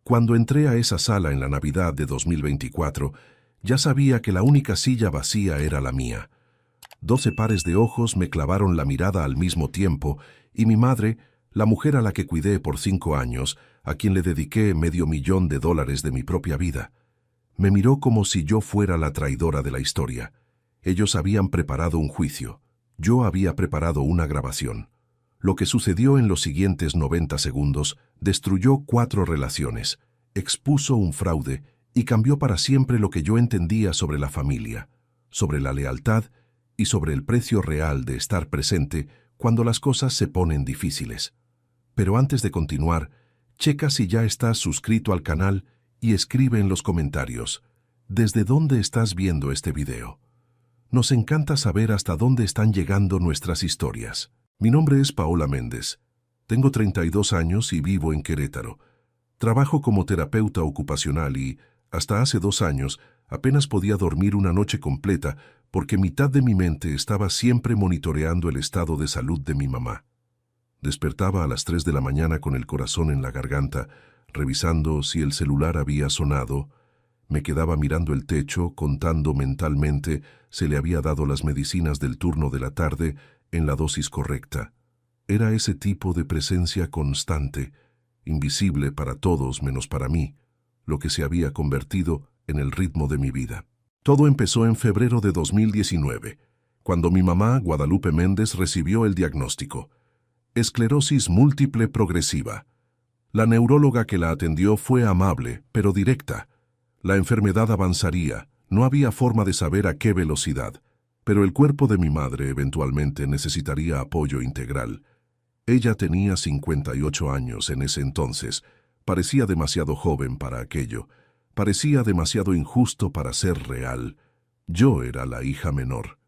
Cuando entré a esa sala en la Navidad de 2024, ya sabía que la única silla vacía era la mía. 12 pares de ojos me clavaron la mirada al mismo tiempo y mi madre, la mujer a la que cuidé por 5 años, a quien le dediqué $500,000 de mi propia vida, me miró como si yo fuera la traidora de la historia. Ellos habían preparado un juicio. Yo había preparado una grabación. Lo que sucedió en los siguientes 90 segundos destruyó 4 relaciones, expuso un fraude y cambió para siempre lo que yo entendía sobre la familia, sobre la lealtad y sobre el precio real de estar presente cuando las cosas se ponen difíciles. Pero antes de continuar, checa si ya estás suscrito al canal y escribe en los comentarios ¿desde dónde estás viendo este video? Nos encanta saber hasta dónde están llegando nuestras historias. Mi nombre es Paola Méndez. Tengo 32 años y vivo en Querétaro. Trabajo como terapeuta ocupacional y, hasta hace 2 años, apenas podía dormir una noche completa porque mitad de mi mente estaba siempre monitoreando el estado de salud de mi mamá. Despertaba a las 3 de la mañana con el corazón en la garganta, revisando si el celular había sonado. Me quedaba mirando el techo, contando mentalmente si le había dado las medicinas del turno de la tarde en la dosis correcta. Era ese tipo de presencia constante, invisible para todos menos para mí, lo que se había convertido en el ritmo de mi vida. Todo empezó en febrero de 2019, cuando mi mamá, Guadalupe Méndez, recibió el diagnóstico: esclerosis múltiple progresiva. La neuróloga que la atendió fue amable, pero directa. La enfermedad avanzaría, no había forma de saber a qué velocidad, pero el cuerpo de mi madre eventualmente necesitaría apoyo integral. Ella tenía 58 años en ese entonces, parecía demasiado joven para aquello, parecía demasiado injusto para ser real. Yo era la hija menor.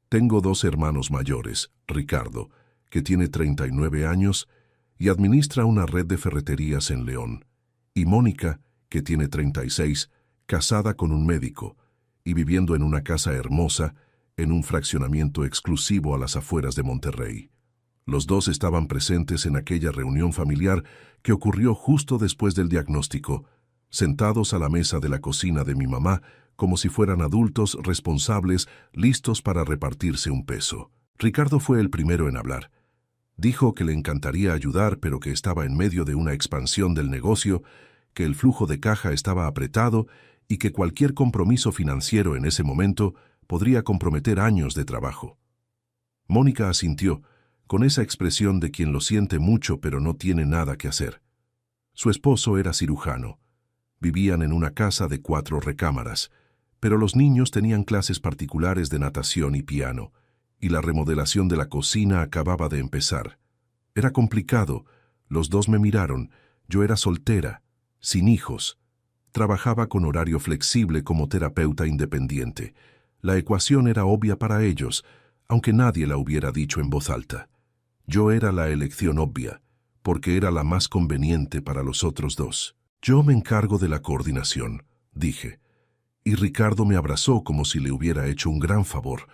Tengo 2 hermanos mayores, Ricardo, que tiene 39 años y administra una red de ferreterías en León, y Mónica, que tiene 36, casada con un médico y viviendo en una casa hermosa en un fraccionamiento exclusivo a las afueras de Monterrey. Los 2 estaban presentes en aquella reunión familiar que ocurrió justo después del diagnóstico, sentados a la mesa de la cocina de mi mamá como si fueran adultos responsables listos para repartirse un peso. Ricardo fue el primero en hablar. Dijo que le encantaría ayudar, pero que estaba en medio de una expansión del negocio, que el flujo de caja estaba apretado y que cualquier compromiso financiero en ese momento podría comprometer años de trabajo. Mónica asintió, con esa expresión de quien lo siente mucho pero no tiene nada que hacer. Su esposo era cirujano. Vivían en una casa de 4 recámaras, pero los niños tenían clases particulares de natación y piano, y la remodelación de la cocina acababa de empezar. Era complicado. Los 2 me miraron. Yo era soltera, sin hijos. Trabajaba con horario flexible como terapeuta independiente. La ecuación era obvia para ellos, aunque nadie la hubiera dicho en voz alta. Yo era la elección obvia, porque era la más conveniente para los otros 2. Yo me encargo de la coordinación, dije. Y Ricardo me abrazó como si le hubiera hecho un gran favor.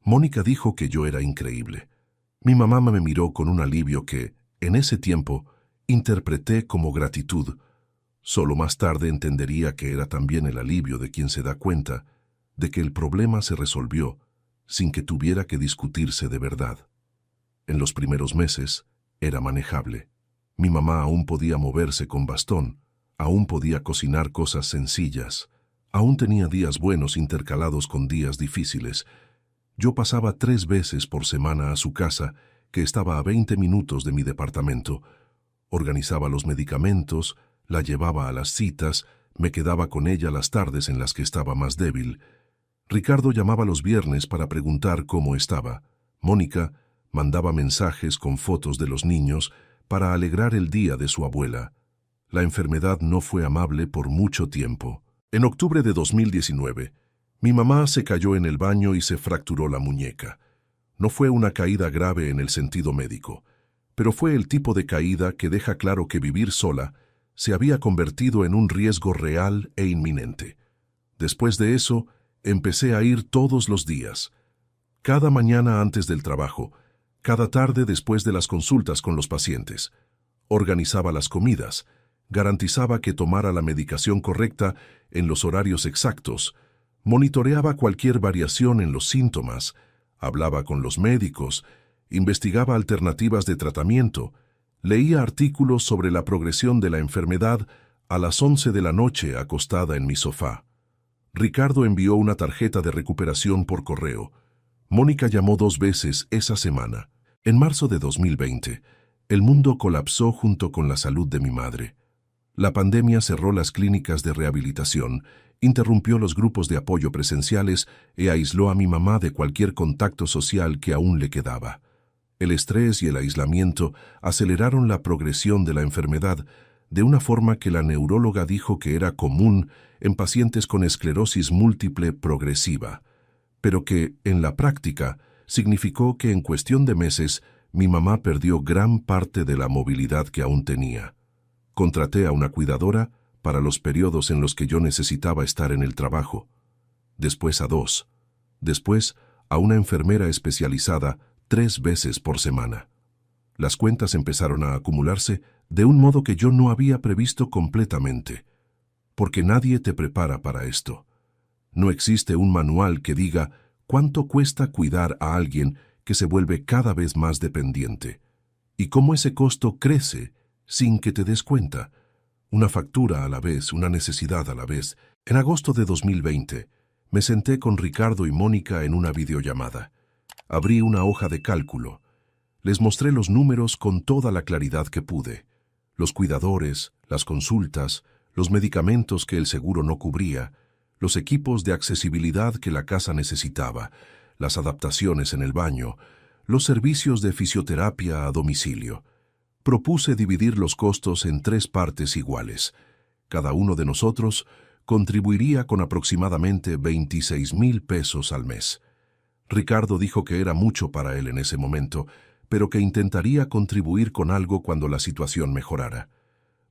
Mónica dijo que yo era increíble. Mi mamá me miró con un alivio que, en ese tiempo, interpreté como gratitud. Solo más tarde entendería que era también el alivio de quien se da cuenta de que el problema se resolvió sin que tuviera que discutirse de verdad. En los primeros meses era manejable. Mi mamá aún podía moverse con bastón, aún podía cocinar cosas sencillas, aún tenía días buenos intercalados con días difíciles. Yo pasaba 3 veces por semana a su casa, que estaba a 20 minutos de mi departamento. Organizaba los medicamentos, la llevaba a las citas, me quedaba con ella las tardes en las que estaba más débil. Ricardo llamaba los viernes para preguntar cómo estaba. Mónica mandaba mensajes con fotos de los niños para alegrar el día de su abuela. La enfermedad no fue amable por mucho tiempo. En octubre de 2019, mi mamá se cayó en el baño y se fracturó la muñeca. No fue una caída grave en el sentido médico, pero fue el tipo de caída que deja claro que vivir sola se había convertido en un riesgo real e inminente. Después de eso, empecé a ir todos los días. Cada mañana antes del trabajo, cada tarde después de las consultas con los pacientes. Organizaba las comidas, garantizaba que tomara la medicación correcta en los horarios exactos, monitoreaba cualquier variación en los síntomas, hablaba con los médicos, investigaba alternativas de tratamiento, leía artículos sobre la progresión de la enfermedad a las 11 de la noche acostada en mi sofá. Ricardo envió una tarjeta de recuperación por correo. Mónica llamó 2 veces esa semana. En marzo de 2020, el mundo colapsó junto con la salud de mi madre. La pandemia cerró las clínicas de rehabilitación, interrumpió los grupos de apoyo presenciales y aisló a mi mamá de cualquier contacto social que aún le quedaba. El estrés y el aislamiento aceleraron la progresión de la enfermedad de una forma que la neuróloga dijo que era común en pacientes con esclerosis múltiple progresiva, pero que, en la práctica, significó que en cuestión de meses mi mamá perdió gran parte de la movilidad que aún tenía. Contraté a una cuidadora para los periodos en los que yo necesitaba estar en el trabajo, después a 2, después a una enfermera especializada 3 veces por semana. Las cuentas empezaron a acumularse de un modo que yo no había previsto completamente, porque nadie te prepara para esto. No existe un manual que diga cuánto cuesta cuidar a alguien que se vuelve cada vez más dependiente, y cómo ese costo crece sin que te des cuenta. Una factura a la vez, una necesidad a la vez. En agosto de 2020, me senté con Ricardo y Mónica en una videollamada. Abrí una hoja de cálculo. Les mostré los números con toda la claridad que pude. Los cuidadores, las consultas, los medicamentos que el seguro no cubría, los equipos de accesibilidad que la casa necesitaba, las adaptaciones en el baño, los servicios de fisioterapia a domicilio. Propuse dividir los costos en 3 partes iguales. Cada uno de nosotros contribuiría con aproximadamente 26,000 pesos al mes. Ricardo dijo que era mucho para él en ese momento, pero que intentaría contribuir con algo cuando la situación mejorara.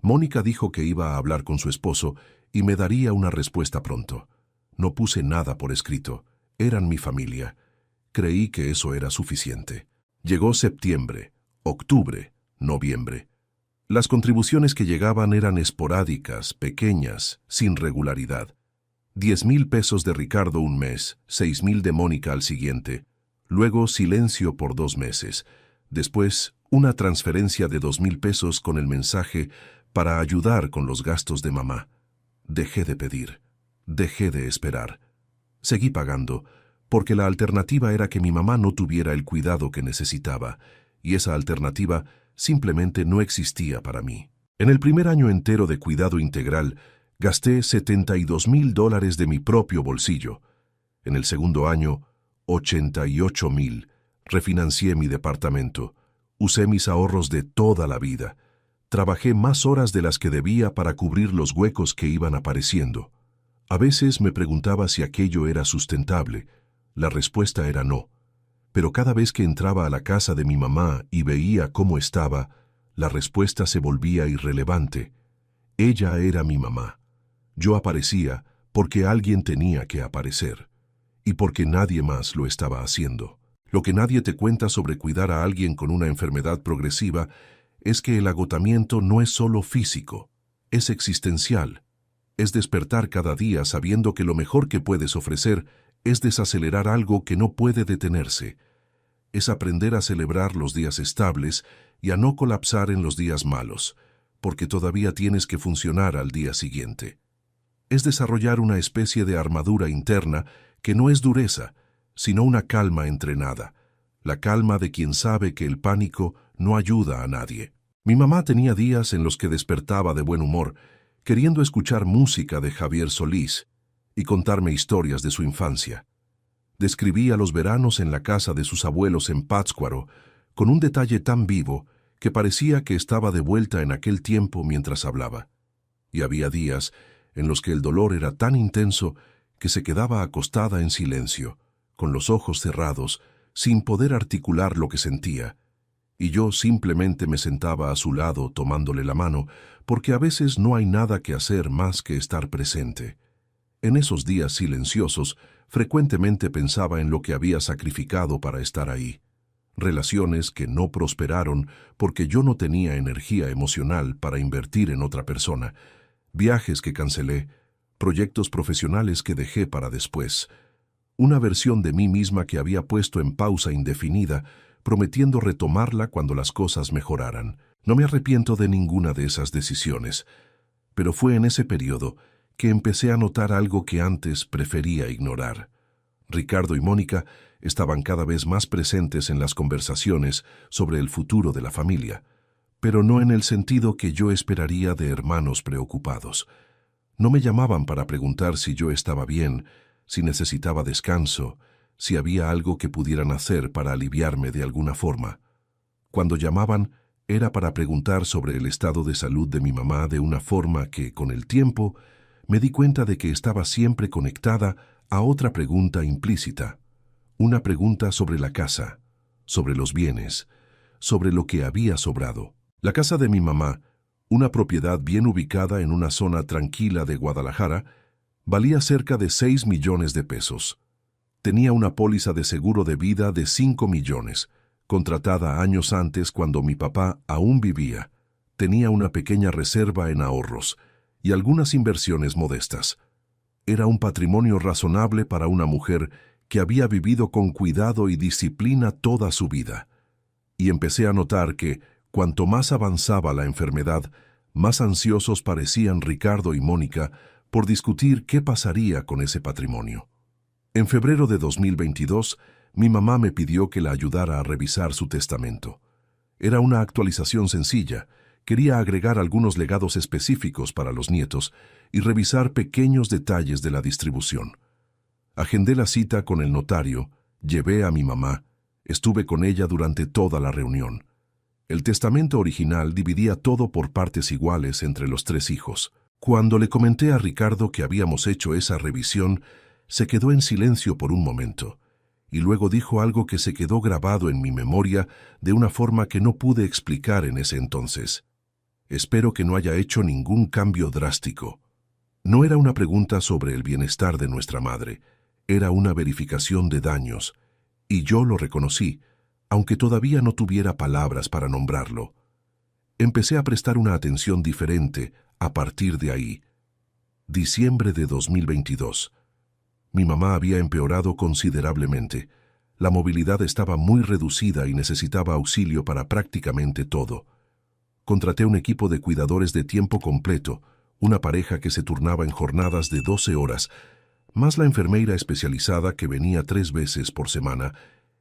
Mónica dijo que iba a hablar con su esposo y me daría una respuesta pronto. No puse nada por escrito. Eran mi familia. Creí que eso era suficiente. Llegó septiembre, octubre, noviembre. Las contribuciones que llegaban eran esporádicas, pequeñas, sin regularidad. 10,000 pesos de Ricardo un mes, 6,000 de Mónica al siguiente. Luego silencio por 2 meses. Después, una transferencia de 2,000 pesos con el mensaje para ayudar con los gastos de mamá. Dejé de pedir. Dejé de esperar. Seguí pagando, porque la alternativa era que mi mamá no tuviera el cuidado que necesitaba, y esa alternativa simplemente no existía para mí. En el primer año entero de cuidado integral, gasté $72,000 de mi propio bolsillo. En el segundo año, 88,000. Refinancié mi departamento. Usé mis ahorros de toda la vida. Trabajé más horas de las que debía para cubrir los huecos que iban apareciendo. A veces me preguntaba si aquello era sustentable. La respuesta era no. Pero cada vez que entraba a la casa de mi mamá y veía cómo estaba, la respuesta se volvía irrelevante. Ella era mi mamá. Yo aparecía porque alguien tenía que aparecer, y porque nadie más lo estaba haciendo. Lo que nadie te cuenta sobre cuidar a alguien con una enfermedad progresiva es que el agotamiento no es solo físico, es existencial. Es despertar cada día sabiendo que lo mejor que puedes ofrecer es desacelerar algo que no puede detenerse. Es aprender a celebrar los días estables y a no colapsar en los días malos, porque todavía tienes que funcionar al día siguiente. Es desarrollar una especie de armadura interna que no es dureza, sino una calma entrenada, la calma de quien sabe que el pánico no ayuda a nadie. Mi mamá tenía días en los que despertaba de buen humor, queriendo escuchar música de Javier Solís y contarme historias de su infancia. Describía los veranos en la casa de sus abuelos en Pátzcuaro con un detalle tan vivo que parecía que estaba de vuelta en aquel tiempo mientras hablaba. Y había días en los que el dolor era tan intenso que se quedaba acostada en silencio, con los ojos cerrados, sin poder articular lo que sentía, y yo simplemente me sentaba a su lado tomándole la mano, porque a veces no hay nada que hacer más que estar presente. En esos días silenciosos, frecuentemente pensaba en lo que había sacrificado para estar ahí. relaciones que no prosperaron porque yo no tenía energía emocional para invertir en otra persona, viajes que cancelé, proyectos profesionales que dejé para después, una versión de mí misma que había puesto en pausa indefinida, prometiendo retomarla cuando las cosas mejoraran. No me arrepiento de ninguna de esas decisiones, pero fue en ese periodo que empecé a notar algo que antes prefería ignorar. Ricardo y Mónica estaban cada vez más presentes en las conversaciones sobre el futuro de la familia, pero no en el sentido que yo esperaría de hermanos preocupados. No me llamaban para preguntar si yo estaba bien, si necesitaba descanso, si había algo que pudieran hacer para aliviarme de alguna forma. Cuando llamaban, era para preguntar sobre el estado de salud de mi mamá de una forma que, con el tiempo, me di cuenta de que estaba siempre conectada a otra pregunta implícita, una pregunta sobre la casa, sobre los bienes, sobre lo que había sobrado. La casa de mi mamá, una propiedad bien ubicada en una zona tranquila de Guadalajara, valía cerca de 6 millones de pesos. Tenía una póliza de seguro de vida de 5 millones, contratada años antes cuando mi papá aún vivía. Tenía una pequeña reserva en ahorros y algunas inversiones modestas. Era un patrimonio razonable para una mujer que había vivido con cuidado y disciplina toda su vida. Y empecé a notar que, cuanto más avanzaba la enfermedad, más ansiosos parecían Ricardo y Mónica por discutir qué pasaría con ese patrimonio. En febrero de 2022, mi mamá me pidió que la ayudara a revisar su testamento. Era una actualización sencilla. Quería agregar algunos legados específicos para los nietos y revisar pequeños detalles de la distribución. Agendé la cita con el notario, llevé a mi mamá, estuve con ella durante toda la reunión. El testamento original dividía todo por partes iguales entre los 3 hijos. Cuando le comenté a Ricardo que habíamos hecho esa revisión, se quedó en silencio por un momento, y luego dijo algo que se quedó grabado en mi memoria de una forma que no pude explicar en ese entonces. Espero que no haya hecho ningún cambio drástico. No era una pregunta sobre el bienestar de nuestra madre, era una verificación de daños, y yo lo reconocí, aunque todavía no tuviera palabras para nombrarlo. Empecé a prestar una atención diferente a partir de ahí. Diciembre de 2022. Mi mamá había empeorado considerablemente. La movilidad estaba muy reducida y necesitaba auxilio para prácticamente todo. Contraté un equipo de cuidadores de tiempo completo, una pareja que se turnaba en jornadas de 12 horas, más la enfermera especializada que venía 3 veces por semana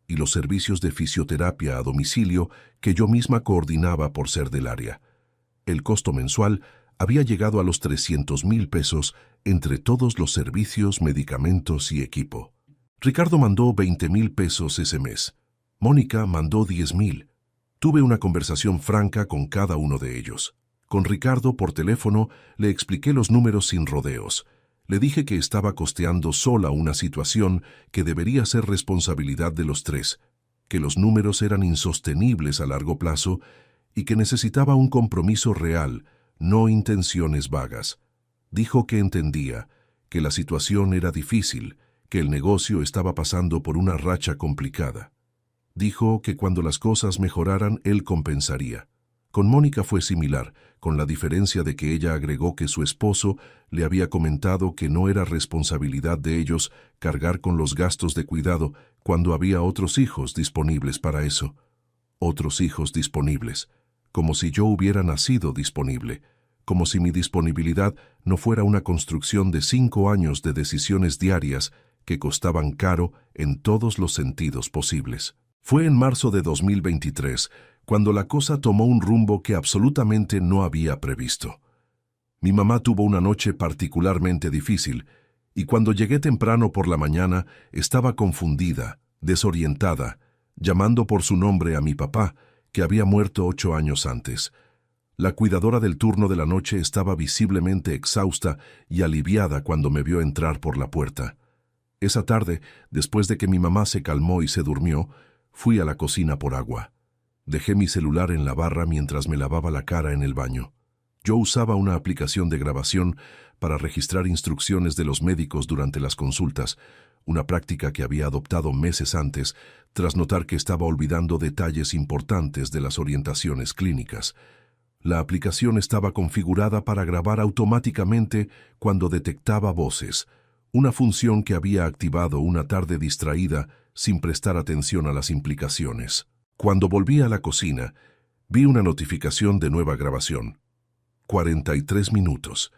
y los servicios de fisioterapia a domicilio que yo misma coordinaba por ser del área. El costo mensual había llegado a los 300,000 pesos entre todos los servicios, medicamentos y equipo. Ricardo mandó 20,000 pesos ese mes. Mónica mandó 10,000. Tuve una conversación franca con cada uno de ellos. Con Ricardo por teléfono le expliqué los números sin rodeos. Le dije que estaba costeando sola una situación que debería ser responsabilidad de los 3, que los números eran insostenibles a largo plazo y que necesitaba un compromiso real, no intenciones vagas. Dijo que entendía, que la situación era difícil, que el negocio estaba pasando por una racha complicada. Dijo que cuando las cosas mejoraran él compensaría. Con Mónica fue similar, con la diferencia de que ella agregó que su esposo le había comentado que no era responsabilidad de ellos cargar con los gastos de cuidado cuando había otros hijos disponibles para eso. Otros hijos disponibles, como si yo hubiera nacido disponible, como si mi disponibilidad no fuera una construcción de 5 años de decisiones diarias que costaban caro en todos los sentidos posibles. Fue en marzo de 2023 cuando la cosa tomó un rumbo que absolutamente no había previsto. Mi mamá tuvo una noche particularmente difícil, y cuando llegué temprano por la mañana estaba confundida, desorientada, llamando por su nombre a mi papá, que había muerto 8 años antes. La cuidadora del turno de la noche estaba visiblemente exhausta y aliviada cuando me vio entrar por la puerta. Esa tarde, después de que mi mamá se calmó y se durmió, fui a la cocina por agua. Dejé mi celular en la barra mientras me lavaba la cara en el baño. Yo usaba una aplicación de grabación para registrar instrucciones de los médicos durante las consultas, una práctica que había adoptado meses antes, tras notar que estaba olvidando detalles importantes de las orientaciones clínicas. La aplicación estaba configurada para grabar automáticamente cuando detectaba voces, una función que había activado una tarde distraída sin prestar atención a las implicaciones. Cuando volví a la cocina, vi una notificación de nueva grabación. 43 minutos.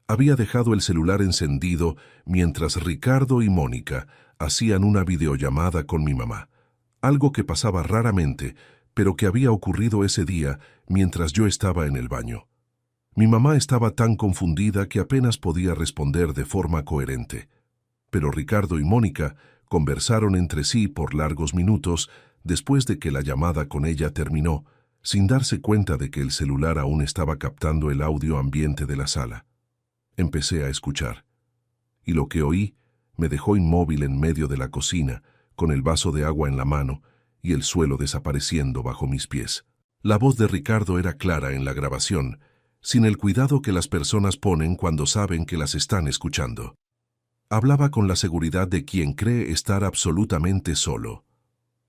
Había dejado el celular encendido mientras Ricardo y Mónica hacían una videollamada con mi mamá, algo que pasaba raramente, pero que había ocurrido ese día mientras yo estaba en el baño. Mi mamá estaba tan confundida que apenas podía responder de forma coherente. Pero Ricardo y Mónica conversaron entre sí por largos minutos después de que la llamada con ella terminó, sin darse cuenta de que el celular aún estaba captando el audio ambiente de la sala. Empecé a escuchar, y lo que oí me dejó inmóvil en medio de la cocina, con el vaso de agua en la mano y el suelo desapareciendo bajo mis pies. La voz de Ricardo era clara en la grabación, sin el cuidado que las personas ponen cuando saben que las están escuchando. Hablaba con la seguridad de quien cree estar absolutamente solo.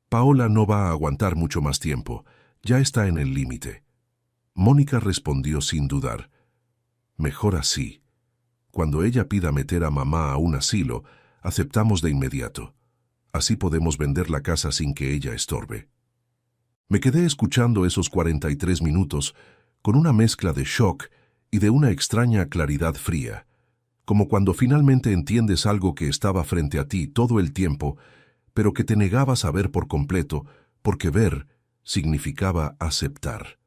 Paola no va a aguantar mucho más tiempo, ya está en el límite. Mónica respondió sin dudar. Mejor así. Cuando ella pida meter a mamá a un asilo, aceptamos de inmediato. Así podemos vender la casa sin que ella estorbe. Me quedé escuchando esos 43 minutos con una mezcla de shock y de una extraña claridad fría, como cuando finalmente entiendes algo que estaba frente a ti todo el tiempo, pero que te negabas a ver por completo, porque ver significaba aceptar.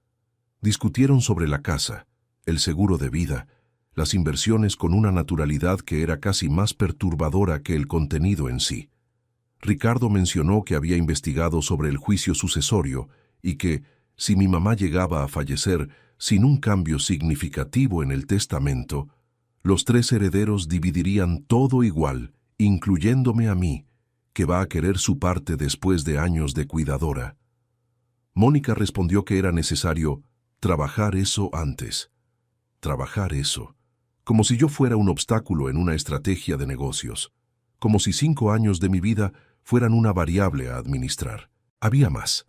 Discutieron sobre la casa, el seguro de vida, las inversiones con una naturalidad que era casi más perturbadora que el contenido en sí. Ricardo mencionó que había investigado sobre el juicio sucesorio y que, si mi mamá llegaba a fallecer sin un cambio significativo en el testamento, los 3 herederos dividirían todo igual, incluyéndome a mí, que va a querer su parte después de años de cuidadora. Mónica respondió que era necesario trabajar eso antes. Trabajar eso. Como si yo fuera un obstáculo en una estrategia de negocios. Como si 5 años de mi vida fueran una variable a administrar. Había más.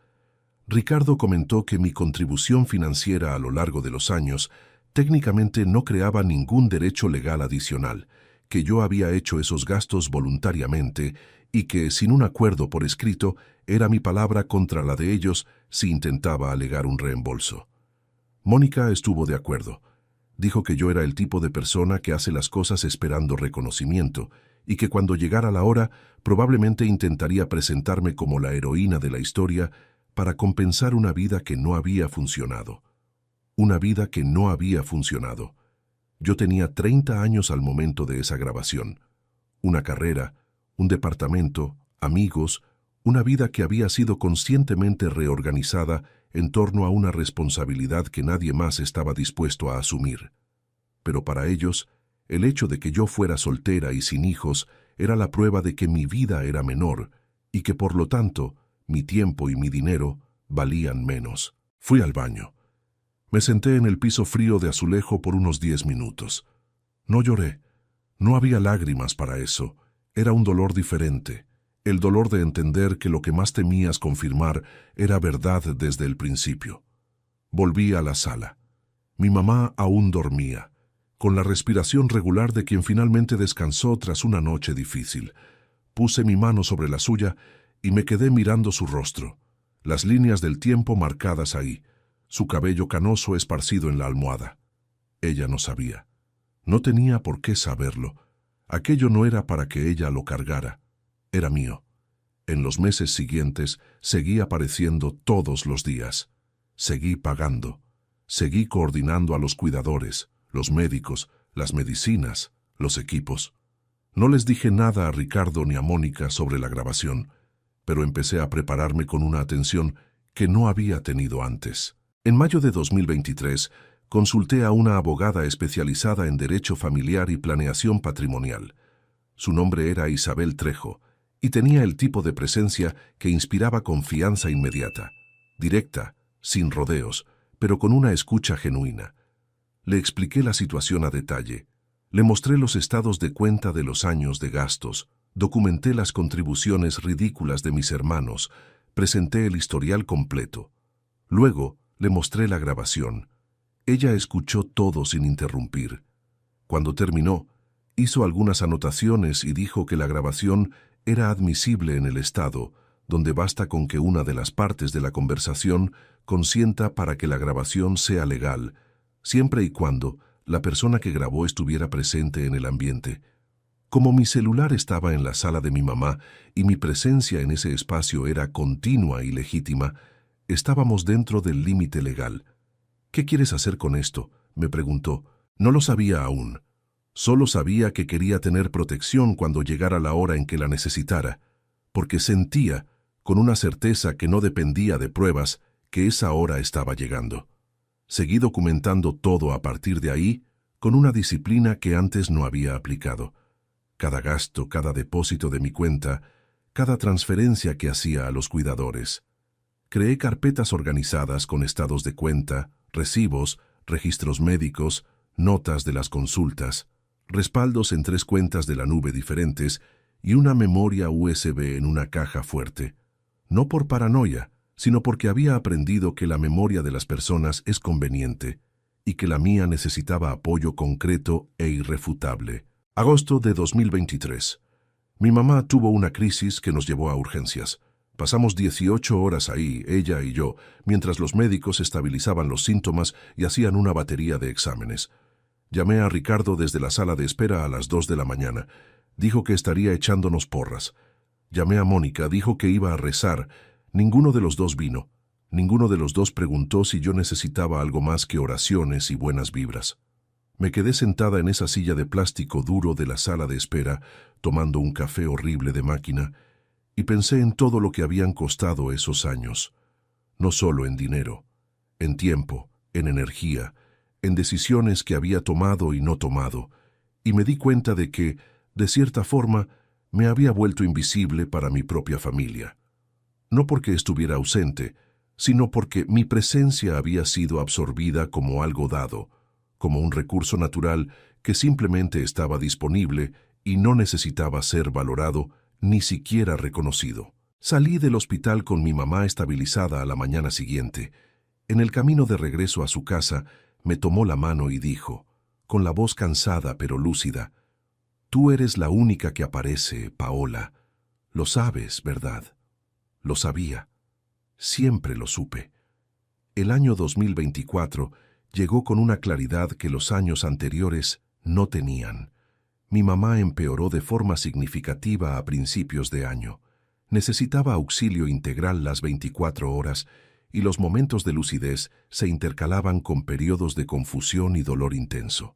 Ricardo comentó que mi contribución financiera a lo largo de los años técnicamente no creaba ningún derecho legal adicional, que yo había hecho esos gastos voluntariamente y que, sin un acuerdo por escrito, era mi palabra contra la de ellos si intentaba alegar un reembolso. Mónica estuvo de acuerdo. Dijo que yo era el tipo de persona que hace las cosas esperando reconocimiento y que cuando llegara la hora probablemente intentaría presentarme como la heroína de la historia para compensar una vida que no había funcionado. Una vida que no había funcionado. Yo tenía 30 años al momento de esa grabación. Una carrera, un departamento, amigos, una vida que había sido conscientemente reorganizada en torno a una responsabilidad que nadie más estaba dispuesto a asumir. Pero para ellos, el hecho de que yo fuera soltera y sin hijos era la prueba de que mi vida era menor y que por lo tanto mi tiempo y mi dinero valían menos. Fui al baño. Me senté en el piso frío de azulejo por unos 10 minutos. No lloré. No había lágrimas para eso. Era un dolor diferente. El dolor de entender que lo que más temías confirmar era verdad desde el principio. Volví a la sala. Mi mamá aún dormía, con la respiración regular de quien finalmente descansó tras una noche difícil. Puse mi mano sobre la suya y me quedé mirando su rostro, las líneas del tiempo marcadas ahí, su cabello canoso esparcido en la almohada. Ella no sabía. No tenía por qué saberlo. Aquello no era para que ella lo cargara. Era mío. En los meses siguientes seguí apareciendo todos los días. Seguí pagando. Seguí coordinando a los cuidadores, los médicos, las medicinas, los equipos. No les dije nada a Ricardo ni a Mónica sobre la grabación, pero empecé a prepararme con una atención que no había tenido antes. En mayo de 2023, consulté a una abogada especializada en derecho familiar y planeación patrimonial. Su nombre era Isabel Trejo, y tenía el tipo de presencia que inspiraba confianza inmediata, directa, sin rodeos, pero con una escucha genuina. Le expliqué la situación a detalle. Le mostré los estados de cuenta de los años de gastos, Documenté las contribuciones ridículas de mis hermanos, presenté el historial completo. Luego le mostré la grabación. Ella escuchó todo sin interrumpir. Cuando terminó, hizo algunas anotaciones y dijo que la grabación era admisible en el estado, donde basta con que una de las partes de la conversación consienta para que la grabación sea legal, siempre y cuando la persona que grabó estuviera presente en el ambiente. Como mi celular estaba en la sala de mi mamá y mi presencia en ese espacio era continua y legítima, estábamos dentro del límite legal. «¿Qué quieres hacer con esto?», me preguntó. No lo sabía aún. Solo sabía que quería tener protección cuando llegara la hora en que la necesitara, porque sentía, con una certeza que no dependía de pruebas, que esa hora estaba llegando. Seguí documentando todo a partir de ahí, con una disciplina que antes no había aplicado. Cada gasto, cada depósito de mi cuenta, cada transferencia que hacía a los cuidadores. Creé carpetas organizadas con estados de cuenta, recibos, registros médicos, notas de las consultas, respaldos en 3 cuentas de la nube diferentes y una memoria USB en una caja fuerte. No por paranoia, sino porque había aprendido que la memoria de las personas es conveniente y que la mía necesitaba apoyo concreto e irrefutable. Agosto de 2023. Mi mamá tuvo una crisis que nos llevó a urgencias. Pasamos 18 horas ahí, ella y yo, mientras los médicos estabilizaban los síntomas y hacían una batería de exámenes. Llamé a Ricardo desde la sala de espera a las 2 de la mañana. Dijo que estaría echándonos porras. Llamé a Mónica, dijo que iba a rezar. Ninguno de los dos vino. Ninguno de los dos preguntó si yo necesitaba algo más que oraciones y buenas vibras. Me quedé sentada en esa silla de plástico duro de la sala de espera, tomando un café horrible de máquina, y pensé en todo lo que habían costado esos años. No solo en dinero, en tiempo, en energía, en decisiones que había tomado y no tomado, y me di cuenta de que, de cierta forma, me había vuelto invisible para mi propia familia. No porque estuviera ausente, sino porque mi presencia había sido absorbida como algo dado, como un recurso natural que simplemente estaba disponible y no necesitaba ser valorado, ni siquiera reconocido. Salí del hospital con mi mamá estabilizada a la mañana siguiente. En el camino de regreso a su casa, me tomó la mano y dijo, con la voz cansada pero lúcida, «Tú eres la única que aparece, Paola. Lo sabes, ¿verdad?» Lo sabía. Siempre lo supe. El año 2024 llegó con una claridad que los años anteriores no tenían. Mi mamá empeoró de forma significativa a principios de año. Necesitaba auxilio integral las 24 horas y los momentos de lucidez se intercalaban con periodos de confusión y dolor intenso.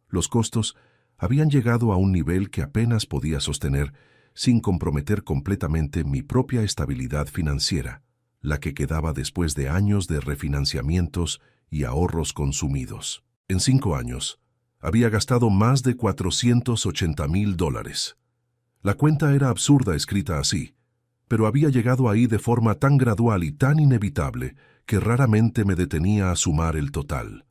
Los costos habían llegado a un nivel que apenas podía sostener sin comprometer completamente mi propia estabilidad financiera, la que quedaba después de años de refinanciamientos y ahorros consumidos. En 5 años, había gastado más de $480,000. La cuenta era absurda escrita así, pero había llegado ahí de forma tan gradual y tan inevitable que raramente me detenía a sumar el total.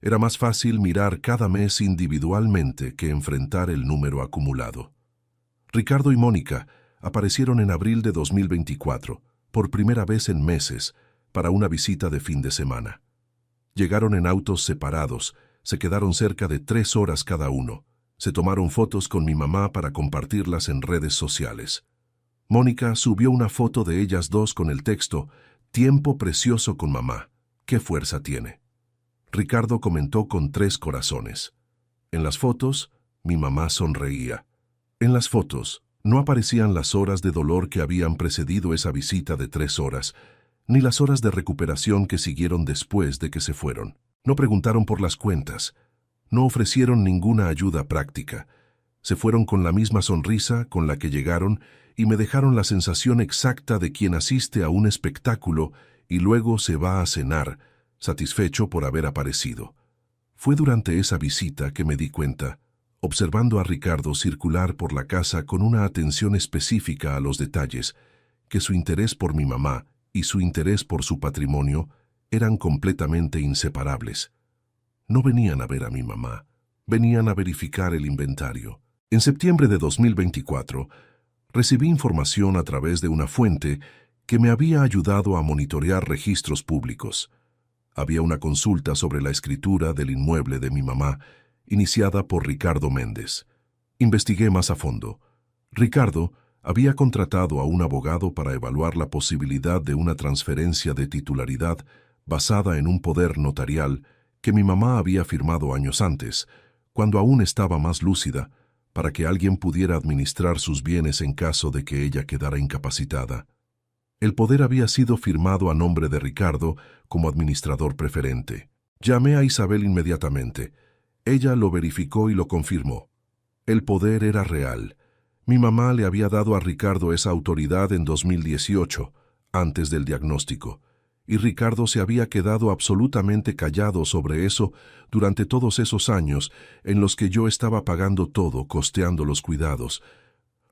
Era más fácil mirar cada mes individualmente que enfrentar el número acumulado. Ricardo y Mónica aparecieron en abril de 2024, por primera vez en meses, para una visita de fin de semana. Llegaron en autos separados, se quedaron cerca de 3 horas cada uno. Se tomaron fotos con mi mamá para compartirlas en redes sociales. Mónica subió una foto de ellas dos con el texto «Tiempo precioso con mamá. ¿Qué fuerza tiene?». Ricardo comentó con 3 corazones. En las fotos, mi mamá sonreía. En las fotos, no aparecían las horas de dolor que habían precedido esa visita de 3 horas, ni las horas de recuperación que siguieron después de que se fueron. No preguntaron por las cuentas. No ofrecieron ninguna ayuda práctica. Se fueron con la misma sonrisa con la que llegaron y me dejaron la sensación exacta de quien asiste a un espectáculo y luego se va a cenar, satisfecho por haber aparecido. Fue durante esa visita que me di cuenta, observando a Ricardo circular por la casa con una atención específica a los detalles, que su interés por mi mamá y su interés por su patrimonio eran completamente inseparables. No venían a ver a mi mamá, venían a verificar el inventario, En septiembre de 2024, recibí información a través de una fuente que me había ayudado a monitorear registros públicos. Había una consulta sobre la escritura del inmueble de mi mamá, iniciada por Ricardo Méndez. Investigué más a fondo. Ricardo había contratado a un abogado para evaluar la posibilidad de una transferencia de titularidad basada en un poder notarial que mi mamá había firmado años antes, cuando aún estaba más lúcida, para que alguien pudiera administrar sus bienes en caso de que ella quedara incapacitada. El poder había sido firmado a nombre de Ricardo como administrador preferente. Llamé a Isabel inmediatamente. Ella lo verificó y lo confirmó. El poder era real. Mi mamá le había dado a Ricardo esa autoridad en 2018, antes del diagnóstico, y Ricardo se había quedado absolutamente callado sobre eso durante todos esos años en los que yo estaba pagando todo, costeando los cuidados,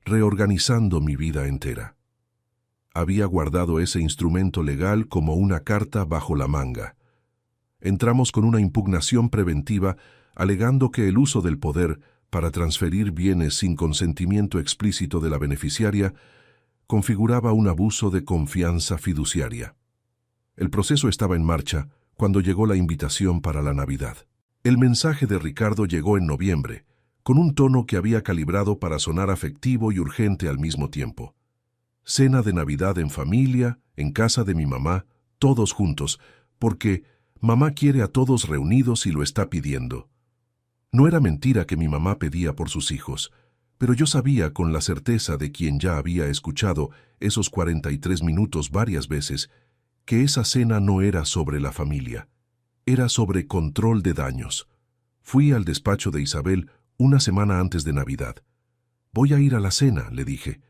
reorganizando mi vida entera. Había guardado ese instrumento legal como una carta bajo la manga. Entramos con una impugnación preventiva alegando que el uso del poder para transferir bienes sin consentimiento explícito de la beneficiaria configuraba un abuso de confianza fiduciaria. El proceso estaba en marcha cuando llegó la invitación para la Navidad. El mensaje de Ricardo llegó en noviembre, con un tono que había calibrado para sonar afectivo y urgente al mismo tiempo. Cena de Navidad en familia, en casa de mi mamá, todos juntos, porque mamá quiere a todos reunidos y lo está pidiendo. No era mentira que mi mamá pedía por sus hijos, pero yo sabía con la certeza de quien ya había escuchado esos 43 minutos varias veces, que esa cena no era sobre la familia, era sobre control de daños. Fui al despacho de Isabel una semana antes de Navidad. Voy a ir a la cena, le dije.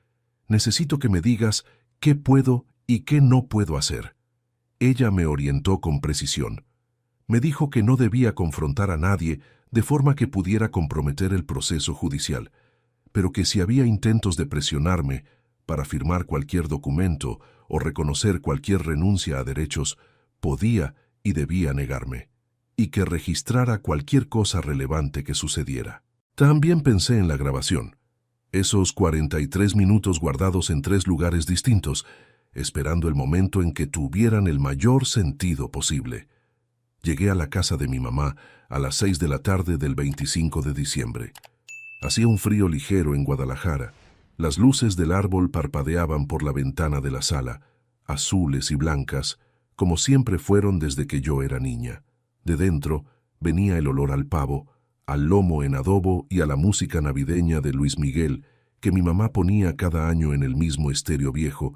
Necesito que me digas qué puedo y qué no puedo hacer. Ella me orientó con precisión. Me dijo que no debía confrontar a nadie de forma que pudiera comprometer el proceso judicial, pero que si había intentos de presionarme para firmar cualquier documento o reconocer cualquier renuncia a derechos, podía y debía negarme, y que registrara cualquier cosa relevante que sucediera. También pensé en la grabación, esos 43 minutos guardados en 3 lugares distintos, esperando el momento en que tuvieran el mayor sentido posible. Llegué a la casa de mi mamá a las 6 de la tarde del 25 de diciembre. Hacía un frío ligero en Guadalajara. Las luces del árbol parpadeaban por la ventana de la sala, azules y blancas, como siempre fueron desde que yo era niña. De dentro venía el olor al pavo, al lomo en adobo y a la música navideña de Luis Miguel, que mi mamá ponía cada año en el mismo estéreo viejo,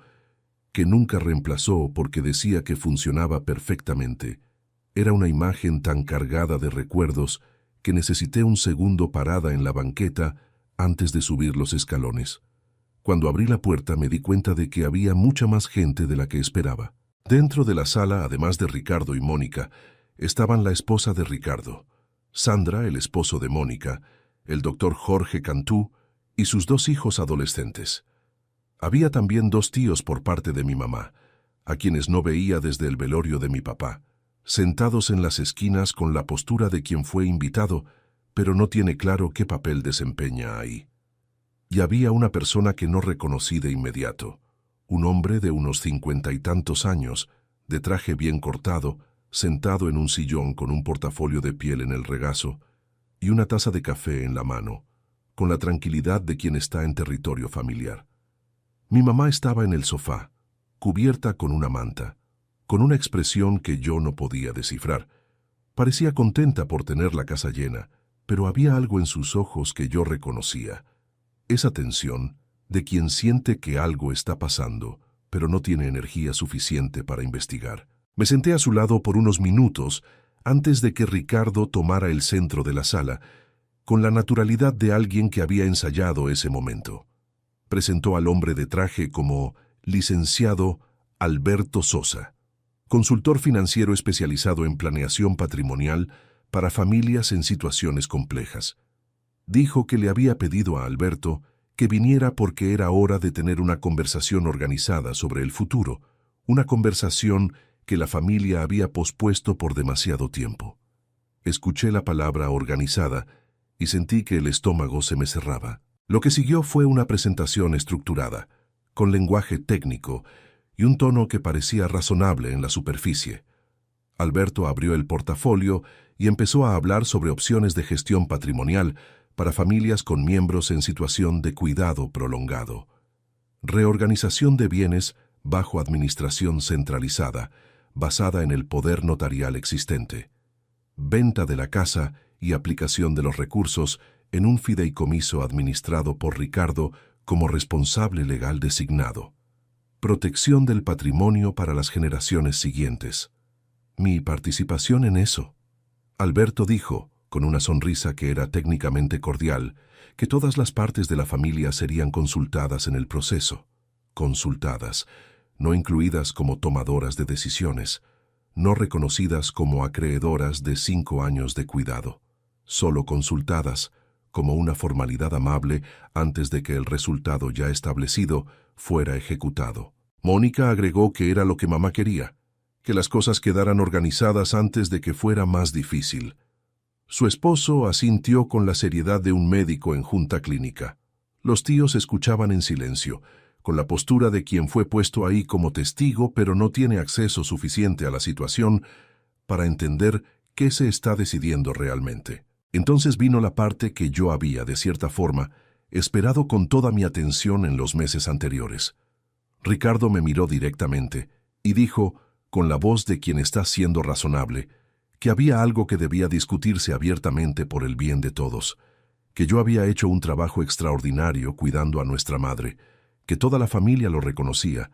que nunca reemplazó porque decía que funcionaba perfectamente. Era una imagen tan cargada de recuerdos que necesité un segundo parada en la banqueta antes de subir los escalones. Cuando abrí la puerta me di cuenta de que había mucha más gente de la que esperaba. Dentro de la sala, además de Ricardo y Mónica, estaban la esposa de Ricardo, Sandra, el esposo de Mónica, el doctor Jorge Cantú y sus 2 hijos adolescentes. Había también 2 tíos por parte de mi mamá, a quienes no veía desde el velorio de mi papá, sentados en las esquinas con la postura de quien fue invitado, pero no tiene claro qué papel desempeña ahí. Y había una persona que no reconocí de inmediato, un hombre de unos 50 y tantos años, de traje bien cortado, sentado en un sillón con un portafolio de piel en el regazo y una taza de café en la mano, con la tranquilidad de quien está en territorio familiar. Mi mamá estaba en el sofá, cubierta con una manta, con una expresión que yo no podía descifrar. Parecía contenta por tener la casa llena, pero había algo en sus ojos que yo reconocía. Esa tensión de quien siente que algo está pasando, pero no tiene energía suficiente para investigar. Me senté a su lado por unos minutos antes de que Ricardo tomara el centro de la sala, con la naturalidad de alguien que había ensayado ese momento. Presentó al hombre de traje como licenciado Alberto Sosa, consultor financiero especializado en planeación patrimonial para familias en situaciones complejas. Dijo que le había pedido a Alberto que viniera porque era hora de tener una conversación organizada sobre el futuro, una conversación que la familia había pospuesto por demasiado tiempo. Escuché la palabra organizada y sentí que el estómago se me cerraba. Lo que siguió fue una presentación estructurada, con lenguaje técnico y un tono que parecía razonable en la superficie. Alberto abrió el portafolio y empezó a hablar sobre opciones de gestión patrimonial para familias con miembros en situación de cuidado prolongado. Reorganización de bienes bajo administración centralizada, basada en el poder notarial existente. Venta de la casa y aplicación de los recursos en un fideicomiso administrado por Ricardo como responsable legal designado. Protección del patrimonio para las generaciones siguientes. Mi participación en eso. Alberto dijo, con una sonrisa que era técnicamente cordial, que todas las partes de la familia serían consultadas en el proceso. Consultadas, no incluidas como tomadoras de decisiones, no reconocidas como acreedoras de 5 años de cuidado, solo consultadas como una formalidad amable antes de que el resultado ya establecido fuera ejecutado. Mónica agregó que era lo que mamá quería, que las cosas quedaran organizadas antes de que fuera más difícil. Su esposo asintió con la seriedad de un médico en junta clínica. Los tíos escuchaban en silencio, con la postura de quien fue puesto ahí como testigo pero no tiene acceso suficiente a la situación para entender qué se está decidiendo realmente. Entonces vino la parte que yo había, de cierta forma, esperado con toda mi atención en los meses anteriores. Ricardo me miró directamente y dijo, con la voz de quien está siendo razonable, que había algo que debía discutirse abiertamente por el bien de todos, que yo había hecho un trabajo extraordinario cuidando a nuestra madre, que toda la familia lo reconocía,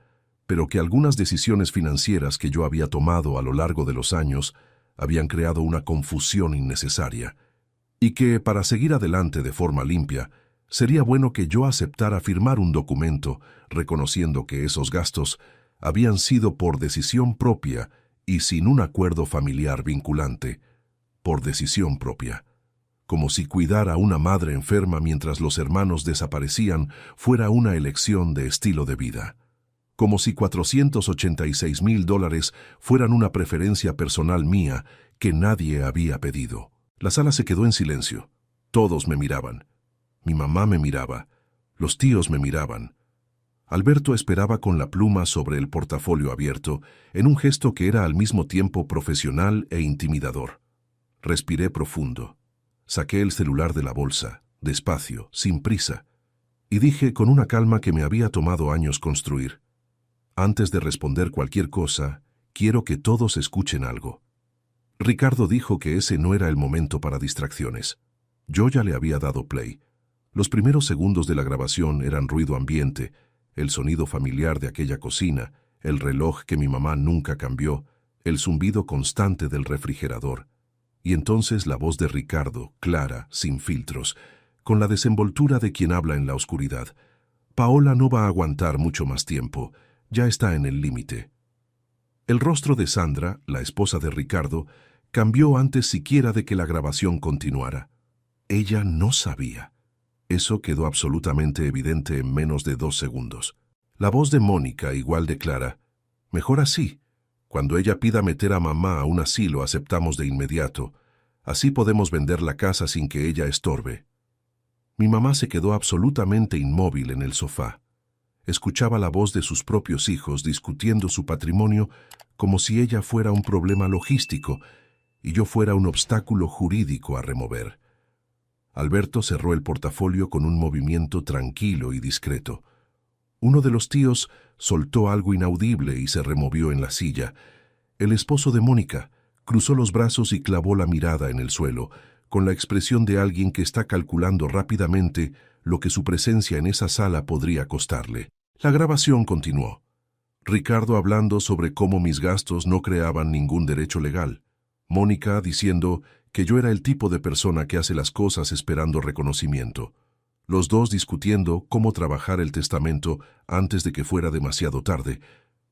pero que algunas decisiones financieras que yo había tomado a lo largo de los años habían creado una confusión innecesaria, y que, para seguir adelante de forma limpia, sería bueno que yo aceptara firmar un documento reconociendo que esos gastos habían sido por decisión propia y sin un acuerdo familiar vinculante, por decisión propia. Como si cuidar a una madre enferma mientras los hermanos desaparecían fuera una elección de estilo de vida. Como si $486,000 fueran una preferencia personal mía que nadie había pedido. La sala se quedó en silencio. Todos me miraban. Mi mamá me miraba. Los tíos me miraban. Alberto esperaba con la pluma sobre el portafolio abierto, en un gesto que era al mismo tiempo profesional e intimidador. Respiré profundo. Saqué el celular de la bolsa, despacio, sin prisa, y dije con una calma que me había tomado años construir: antes de responder cualquier cosa, quiero que todos escuchen algo. Ricardo dijo que ese no era el momento para distracciones. Yo ya le había dado play. Los primeros segundos de la grabación eran ruido ambiente, el sonido familiar de aquella cocina, el reloj que mi mamá nunca cambió, el zumbido constante del refrigerador. Y entonces la voz de Ricardo, clara, sin filtros, con la desenvoltura de quien habla en la oscuridad. Paola no va a aguantar mucho más tiempo, ya está en el límite. El rostro de Sandra, la esposa de Ricardo, cambió antes siquiera de que la grabación continuara. Ella no sabía. Eso quedó absolutamente evidente en menos de 2 segundos. La voz de Mónica, igual de clara: mejor así. Cuando ella pida meter a mamá a un asilo, aceptamos de inmediato. Así podemos vender la casa sin que ella estorbe. Mi mamá se quedó absolutamente inmóvil en el sofá. Escuchaba la voz de sus propios hijos discutiendo su patrimonio como si ella fuera un problema logístico y yo fuera un obstáculo jurídico a remover. Alberto cerró el portafolio con un movimiento tranquilo y discreto. Uno de los tíos soltó algo inaudible y se removió en la silla. El esposo de Mónica cruzó los brazos y clavó la mirada en el suelo, con la expresión de alguien que está calculando rápidamente lo que su presencia en esa sala podría costarle. La grabación continuó. Ricardo hablando sobre cómo mis gastos no creaban ningún derecho legal. Mónica diciendo que yo era el tipo de persona que hace las cosas esperando reconocimiento. Los dos discutiendo cómo trabajar el testamento antes de que fuera demasiado tarde,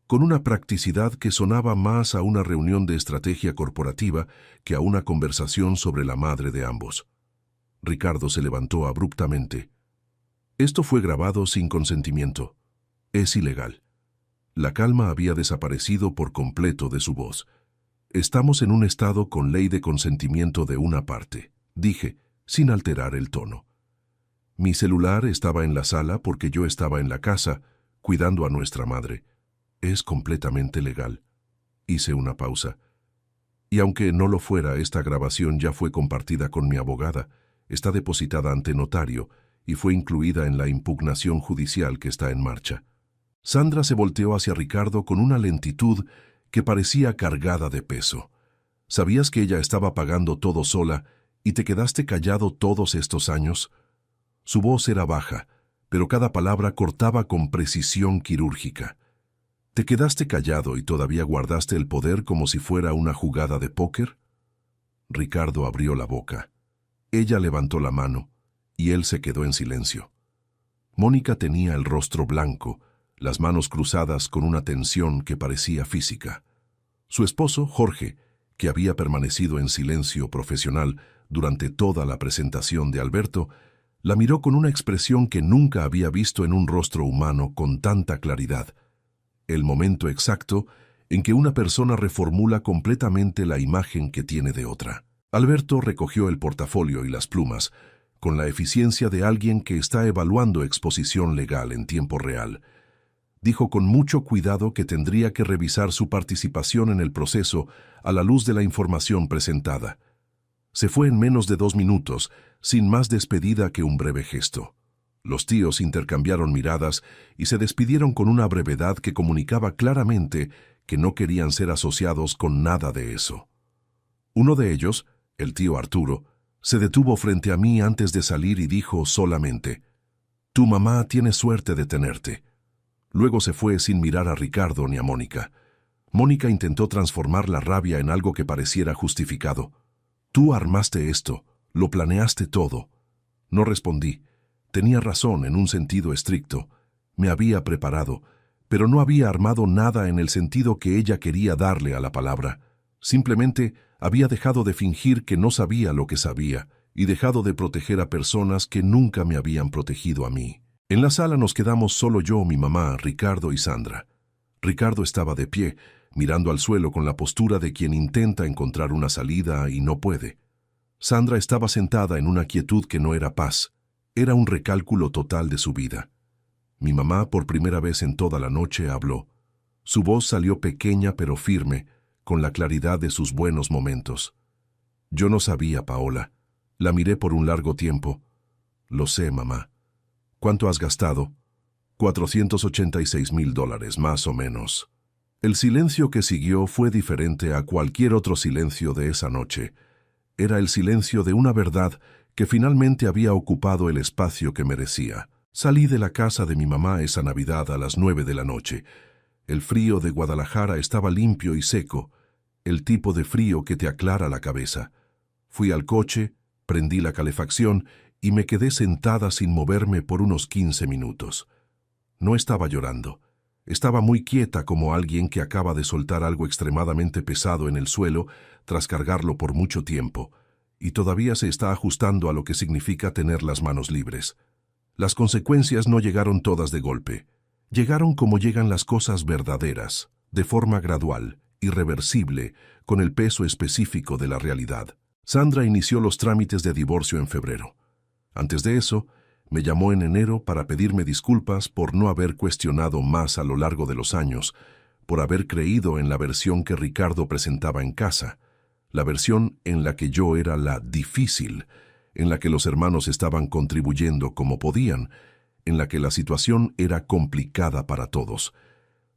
con una practicidad que sonaba más a una reunión de estrategia corporativa que a una conversación sobre la madre de ambos. Ricardo se levantó abruptamente. Esto fue grabado sin consentimiento. Es ilegal. La calma había desaparecido por completo de su voz. Estamos en un estado con ley de consentimiento de una parte, dije, sin alterar el tono. Mi celular estaba en la sala porque yo estaba en la casa, cuidando a nuestra madre. Es completamente legal. Hice una pausa. Y aunque no lo fuera, esta grabación ya fue compartida con mi abogada, está depositada ante notario y fue incluida en la impugnación judicial que está en marcha. Sandra se volteó hacia Ricardo con una lentitud que parecía cargada de peso. ¿Sabías que ella estaba pagando todo sola y te quedaste callado todos estos años? Su voz era baja, pero cada palabra cortaba con precisión quirúrgica. ¿Te quedaste callado y todavía guardaste el poder como si fuera una jugada de póker? Ricardo abrió la boca. Ella levantó la mano y él se quedó en silencio. Mónica tenía el rostro blanco, las manos cruzadas con una tensión que parecía física. Su esposo, Jorge, que había permanecido en silencio profesional durante toda la presentación de Alberto, la miró con una expresión que nunca había visto en un rostro humano con tanta claridad. El momento exacto en que una persona reformula completamente la imagen que tiene de otra. Alberto recogió el portafolio y las plumas, con la eficiencia de alguien que está evaluando exposición legal en tiempo real. Dijo con mucho cuidado que tendría que revisar su participación en el proceso a la luz de la información presentada. Se fue en menos de 2 minutos, sin más despedida que un breve gesto. Los tíos intercambiaron miradas y se despidieron con una brevedad que comunicaba claramente que no querían ser asociados con nada de eso. Uno de ellos, el tío Arturo, se detuvo frente a mí antes de salir y dijo solamente: «Tu mamá tiene suerte de tenerte». Luego se fue sin mirar a Ricardo ni a Mónica. Mónica intentó transformar la rabia en algo que pareciera justificado. «Tú armaste esto, lo planeaste todo». No respondí. Tenía razón en un sentido estricto. Me había preparado, pero no había armado nada en el sentido que ella quería darle a la palabra. Simplemente había dejado de fingir que no sabía lo que sabía y dejado de proteger a personas que nunca me habían protegido a mí. En la sala nos quedamos solo yo, mi mamá, Ricardo y Sandra. Ricardo estaba de pie, mirando al suelo con la postura de quien intenta encontrar una salida y no puede. Sandra estaba sentada en una quietud que no era paz. Era un recálculo total de su vida. Mi mamá, por primera vez en toda la noche, habló. Su voz salió pequeña pero firme, con la claridad de sus buenos momentos. Yo no sabía, Paola. La miré por un largo tiempo. Lo sé, mamá. ¿Cuánto has gastado? $486,000, más o menos. El silencio que siguió fue diferente a cualquier otro silencio de esa noche. Era el silencio de una verdad que finalmente había ocupado el espacio que merecía. Salí de la casa de mi mamá esa Navidad a las 9 de la noche. El frío de Guadalajara estaba limpio y seco, el tipo de frío que te aclara la cabeza. Fui al coche, prendí la calefacción y me quedé sentada sin moverme por unos 15 minutos. No estaba llorando. Estaba muy quieta como alguien que acaba de soltar algo extremadamente pesado en el suelo tras cargarlo por mucho tiempo, y todavía se está ajustando a lo que significa tener las manos libres. Las consecuencias no llegaron todas de golpe. Llegaron como llegan las cosas verdaderas, de forma gradual, irreversible, con el peso específico de la realidad. Sandra inició los trámites de divorcio en febrero. Antes de eso, me llamó en enero para pedirme disculpas por no haber cuestionado más a lo largo de los años, por haber creído en la versión que Ricardo presentaba en casa, la versión en la que yo era la difícil, en la que los hermanos estaban contribuyendo como podían, en la que la situación era complicada para todos.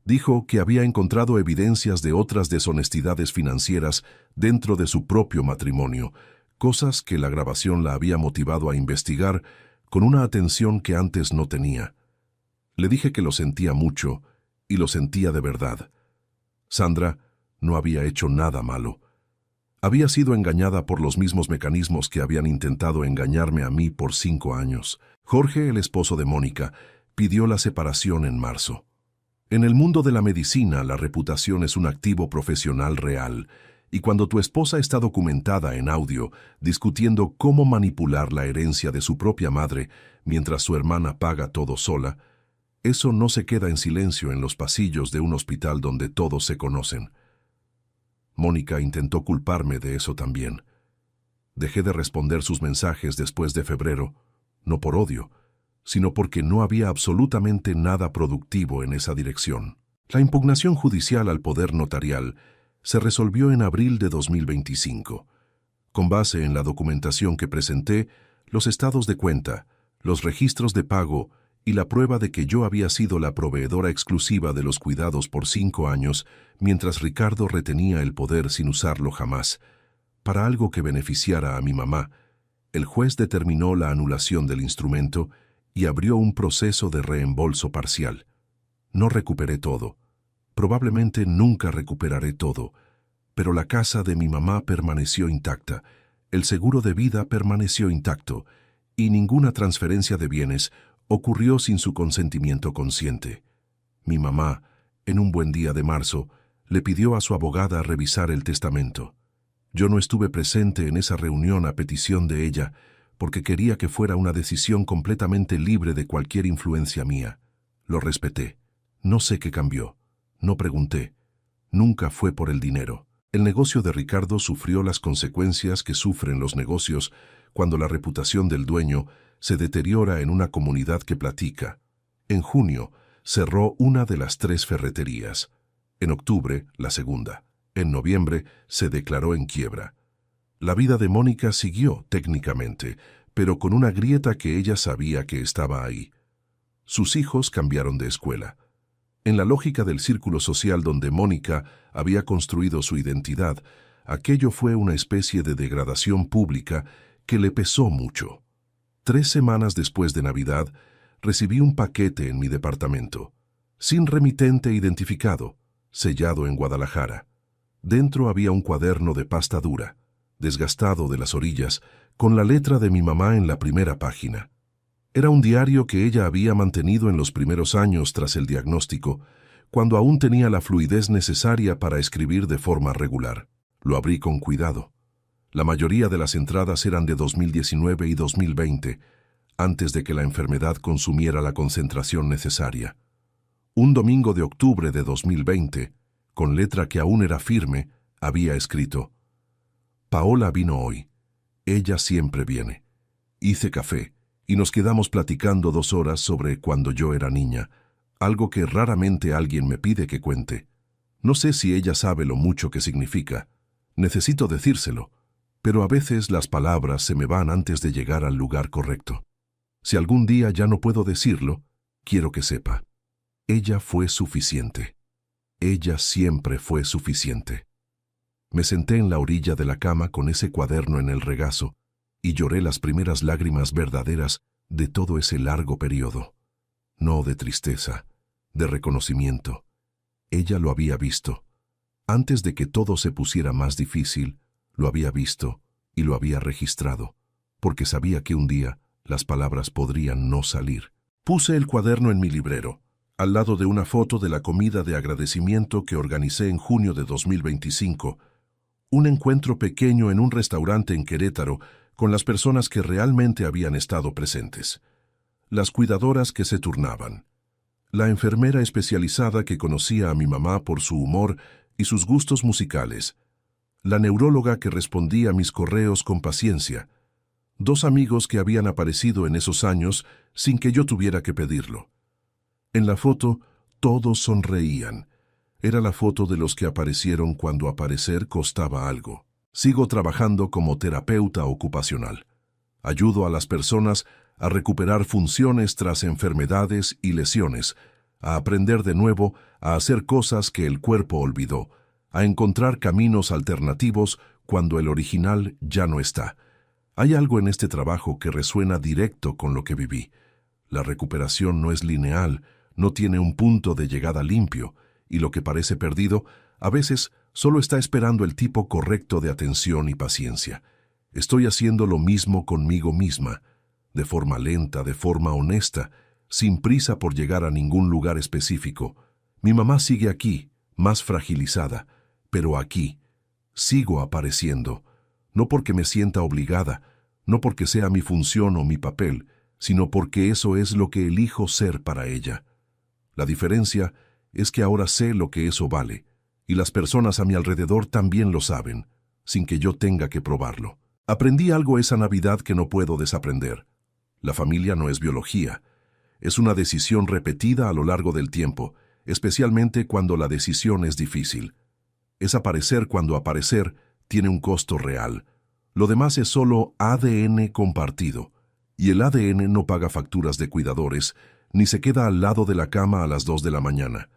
Dijo que había encontrado evidencias de otras deshonestidades financieras dentro de su propio matrimonio, cosas que la grabación la había motivado a investigar con una atención que antes no tenía. Le dije que lo sentía mucho, y lo sentía de verdad. Sandra no había hecho nada malo. Había sido engañada por los mismos mecanismos que habían intentado engañarme a mí por 5 años. Jorge, el esposo de Mónica, pidió la separación en marzo. En el mundo de la medicina, la reputación es un activo profesional real, y cuando tu esposa está documentada en audio, discutiendo cómo manipular la herencia de su propia madre mientras su hermana paga todo sola, eso no se queda en silencio en los pasillos de un hospital donde todos se conocen. Mónica intentó culparme de eso también. Dejé de responder sus mensajes después de febrero, no por odio, sino porque no había absolutamente nada productivo en esa dirección. La impugnación judicial al poder notarial se resolvió en abril de 2025. Con base en la documentación que presenté, los estados de cuenta, los registros de pago y la prueba de que yo había sido la proveedora exclusiva de los cuidados por 5 años, mientras Ricardo retenía el poder sin usarlo jamás, para algo que beneficiara a mi mamá, el juez determinó la anulación del instrumento y abrió un proceso de reembolso parcial. No recuperé todo. Probablemente nunca recuperaré todo, pero la casa de mi mamá permaneció intacta, el seguro de vida permaneció intacto y ninguna transferencia de bienes ocurrió sin su consentimiento consciente. Mi mamá, en un buen día de marzo, le pidió a su abogada revisar el testamento. Yo no estuve presente en esa reunión a petición de ella, porque quería que fuera una decisión completamente libre de cualquier influencia mía. Lo respeté. No sé qué cambió. No pregunté. Nunca fue por el dinero. El negocio de Ricardo sufrió las consecuencias que sufren los negocios cuando la reputación del dueño se deteriora en una comunidad que platica. En junio, cerró una de las 3 ferreterías. En octubre, la segunda. En noviembre, se declaró en quiebra. La vida de Mónica siguió, técnicamente, pero con una grieta que ella sabía que estaba ahí. Sus hijos cambiaron de escuela. En la lógica del círculo social donde Mónica había construido su identidad, aquello fue una especie de degradación pública que le pesó mucho. 3 semanas después de Navidad, recibí un paquete en mi departamento, sin remitente identificado, sellado en Guadalajara. Dentro había un cuaderno de pasta dura, desgastado de las orillas, con la letra de mi mamá en la primera página. Era un diario que ella había mantenido en los primeros años tras el diagnóstico, cuando aún tenía la fluidez necesaria para escribir de forma regular. Lo abrí con cuidado. La mayoría de las entradas eran de 2019 y 2020, antes de que la enfermedad consumiera la concentración necesaria. Un domingo de octubre de 2020, con letra que aún era firme, había escrito: Paola vino hoy. Ella siempre viene. Hice café y nos quedamos platicando 2 horas sobre cuando yo era niña, algo que raramente alguien me pide que cuente. No sé si ella sabe lo mucho que significa. Necesito decírselo, pero a veces las palabras se me van antes de llegar al lugar correcto. Si algún día ya no puedo decirlo, quiero que sepa. Ella fue suficiente. Ella siempre fue suficiente. Me senté en la orilla de la cama con ese cuaderno en el regazo y lloré las primeras lágrimas verdaderas de todo ese largo periodo. No de tristeza, de reconocimiento. Ella lo había visto. Antes de que todo se pusiera más difícil, lo había visto y lo había registrado, porque sabía que un día las palabras podrían no salir. Puse el cuaderno en mi librero, al lado de una foto de la comida de agradecimiento que organicé en junio de 2025, un encuentro pequeño en un restaurante en Querétaro con las personas que realmente habían estado presentes. Las cuidadoras que se turnaban. La enfermera especializada que conocía a mi mamá por su humor y sus gustos musicales. La neuróloga que respondía a mis correos con paciencia. 2 amigos que habían aparecido en esos años sin que yo tuviera que pedirlo. En la foto, todos sonreían. Era la foto de los que aparecieron cuando aparecer costaba algo. Sigo trabajando como terapeuta ocupacional. Ayudo a las personas a recuperar funciones tras enfermedades y lesiones, a aprender de nuevo a hacer cosas que el cuerpo olvidó, a encontrar caminos alternativos cuando el original ya no está. Hay algo en este trabajo que resuena directo con lo que viví. La recuperación no es lineal, no tiene un punto de llegada limpio, y lo que parece perdido, a veces solo está esperando el tipo correcto de atención y paciencia. Estoy haciendo lo mismo conmigo misma, de forma lenta, de forma honesta, sin prisa por llegar a ningún lugar específico. Mi mamá sigue aquí, más fragilizada, pero aquí. Sigo apareciendo, no porque me sienta obligada, no porque sea mi función o mi papel, sino porque eso es lo que elijo ser para ella. La diferencia es que ahora sé lo que eso vale, y las personas a mi alrededor también lo saben, sin que yo tenga que probarlo. Aprendí algo esa Navidad que no puedo desaprender. La familia no es biología. Es una decisión repetida a lo largo del tiempo, especialmente cuando la decisión es difícil. Es aparecer cuando aparecer tiene un costo real. Lo demás es solo ADN compartido. Y el ADN no paga facturas de cuidadores, ni se queda al lado de la cama a las 2 de la mañana.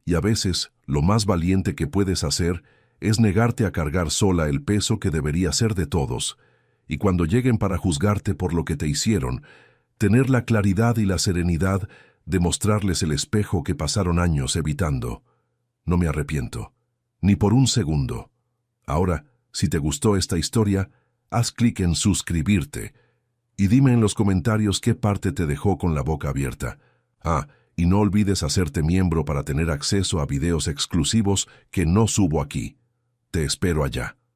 Y a veces, lo más valiente que puedes hacer es negarte a cargar sola el peso que debería ser de todos, y cuando lleguen para juzgarte por lo que te hicieron, tener la claridad y la serenidad de mostrarles el espejo que pasaron años evitando. No me arrepiento, ni por un segundo. Ahora, si te gustó esta historia, haz clic en suscribirte y dime en los comentarios qué parte te dejó con la boca abierta. Y no olvides hacerte miembro para tener acceso a videos exclusivos que no subo aquí. Te espero allá.